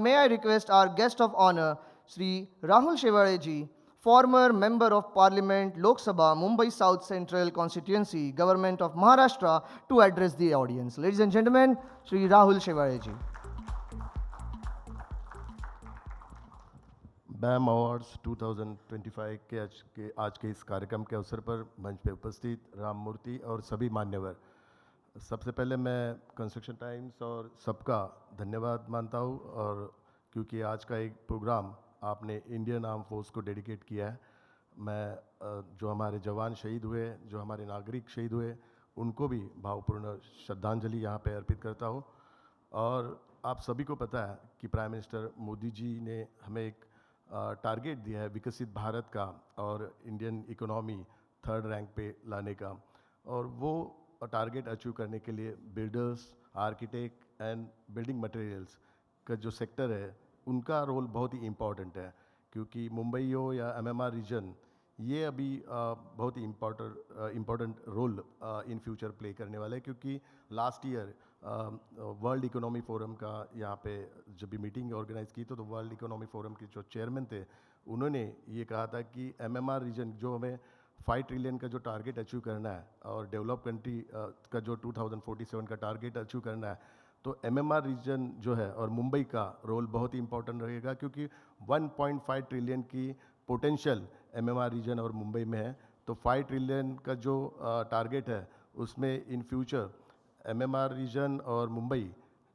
May I request our guest of honor, Sri Rahul Shevare ji, former Member of Parliament, Lok Sabha, Mumbai South Central Constituency, Government of Maharashtra, to address the audience. Ladies and gentlemen, Sri Rahul Shevare ji. BAM awards 2025 के आज के इस कार्यक्रम के अवसर पर मंच पे उपस्थित राममूर्ति और सभी मान्यवर, सबसे पहले मैं कंस्ट्रक्शन टाइम्स और सबका धन्यवाद मानता हूँ। और क्योंकि आज का एक प्रोग्राम आपने इंडियन आर्म फोर्स को डेडिकेट किया है, मैं जो हमारे जवान शहीद हुए, जो हमारे नागरिक शहीद हुए, उनको भी भावपूर्ण श्रद्धांजलि यहाँ पे अर्पित करता हूँ। और आप सभी को पता है कि प्राइम मिनिस्टर मोदी जी ने हमें एक टारगेट दिया है विकसित भारत का और इंडियन इकोनॉमी थर्ड रैंक पे लाने का। और वो टारगेट अचीव करने के लिए builders, architect and building materials का जो सेक्टर है, उनका रोल बहुत ही इम्पॉर्टेंट है। क्योंकि मुंबई हो या एमएमआर रीजन, ये अभी बहुत ही important role in future play करने वाले हैं। क्योंकि last year world economy forum का यहाँ पे जब भी मीटिंग ऑर्गेनाइज की तो वर्ल्ड इकोनॉमी फोरम के जो चेयरमैन थे, उन्होंने ये कहा था कि एमएमआर रीजन जो हमें 5 ट्रिलियन का जो टारगेट अचीव करना है और डेवलप कंट्री का जो 2047 का टारगेट अचीव करना है, तो एमएमआर रीजन जो है और मुंबई का रोल बहुत ही इंपॉर्टेंट रहेगा। क्योंकि 1.5 ट्रिलियन की पोटेंशियल एमएमआर रीजन और मुंबई में है। तो 5 ट्रिलियन का जो टारगेट है, उसमें इन फ्यूचर एमएमआर रीजन और मुंबई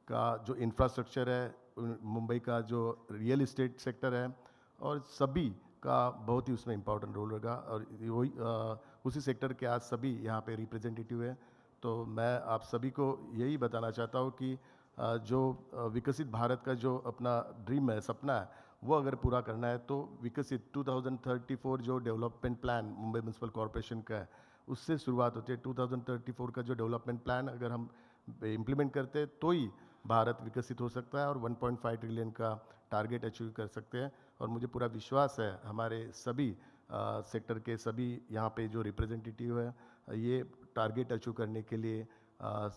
का जो इंफ्रास्ट्रक्चर है, मुंबई का जो रियल इस्टेट सेक्टर है, और सभी का बहुत ही उसमें इम्पोर्टेंट रोल रहेगा। और वही उसी सेक्टर के आज सभी यहाँ पे रिप्रेजेंटेटिव हैं। तो मैं आप सभी को यही बताना चाहता हूँ कि जो विकसित भारत का जो अपना ड्रीम है, सपना है, वो अगर पूरा करना है तो विकसित 2034 जो development plan Mumbai municipal corporation का है, उससे शुरुआत होती है। 2034 का जो डेवलपमेंट प्लान अगर हम इम्प्लीमेंट करते हैं तो ही भारत विकसित हो सकता है और 1.5 ट्रिलियन का टारगेट अचीव कर सकते हैं। और मुझे पूरा विश्वास है हमारे सभी सेक्टर के सभी यहाँ पे जो रिप्रेजेंटेटिव है, ये टारगेट अचीव करने के लिए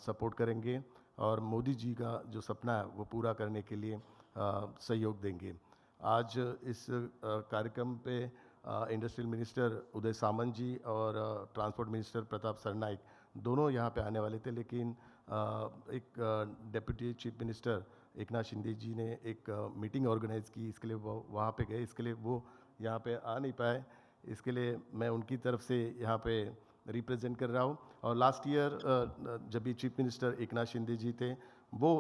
सपोर्ट करेंगे और मोदी जी का जो सपना है वो पूरा करने के लिए सहयोग देंगे। आज इस कार्यक्रम पे इंडस्ट्रियल मिनिस्टर उदय सामंत जी और ट्रांसपोर्ट मिनिस्टर प्रताप सरनाइक दोनों यहाँ पे आने वाले थे, लेकिन एक deputy chief minister Eknath Shinde ji ने एक मीटिंग ऑर्गेनाइज की, इसके लिए वो वहाँ पे गए, इसके लिए वो यहाँ पे आ नहीं पाए। इसके लिए मैं उनकी तरफ से यहाँ पे रिप्रेजेंट कर रहा हूँ। और लास्ट ईयर जब भी चीफ मिनिस्टर एकनाथ शिंदे जी थे, वो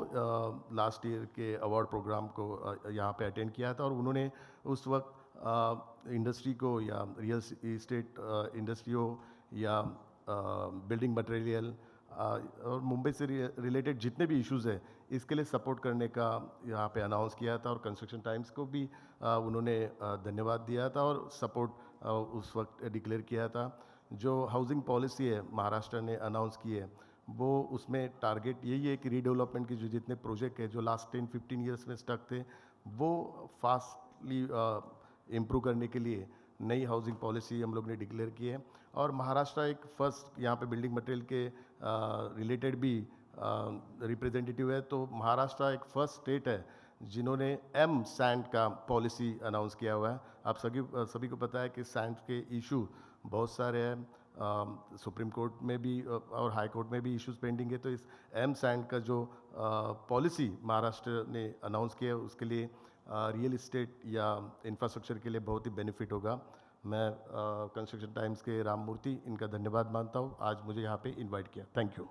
लास्ट ईयर के अवार्ड प्रोग्राम को यहाँ पे अटेंड किया था और उन्होंने उस वक्त इंडस्ट्री को या रियल इस्टेट इंडस्ट्री हो या बिल्डिंग मटेरियल और मुंबई से रिलेटेड जितने भी इश्यूज़ हैं, इसके लिए सपोर्ट करने का यहाँ पे अनाउंस किया था। और कंस्ट्रक्शन टाइम्स को भी उन्होंने धन्यवाद दिया था और सपोर्ट उस वक्त डिक्लेयर किया था। जो हाउसिंग पॉलिसी है महाराष्ट्र ने अनाउंस की है, वो उसमें टारगेट यही है कि रीडेवलपमेंट के जो जितने प्रोजेक्ट है जो लास्ट 10-15 ईयर्स में स्टक थे, वो फास्टली इम्प्रूव करने के लिए नई हाउसिंग पॉलिसी हम लोग ने डिक्लेयर की है। और महाराष्ट्र एक फर्स्ट यहाँ पे बिल्डिंग मटेरियल के रिलेटेड भी रिप्रेजेंटेटिव है। तो महाराष्ट्र एक फर्स्ट स्टेट है जिन्होंने एम सैंड का पॉलिसी अनाउंस किया हुआ है। आप सभी को पता है कि सैंड के इशू बहुत सारे हैं, सुप्रीम कोर्ट में भी और हाई कोर्ट में भी इश्यूज पेंडिंग है। तो इस एम सैंड का जो पॉलिसी महाराष्ट्र ने अनाउंस किया है, उसके लिए रियल इस्टेट या इंफ्रास्ट्रक्चर के लिए बहुत ही बेनिफिट होगा। मैं कंस्ट्रक्शन टाइम्स के राममूर्ति, इनका धन्यवाद मानता हूँ, आज मुझे यहाँ पे इनवाइट किया। Thank you.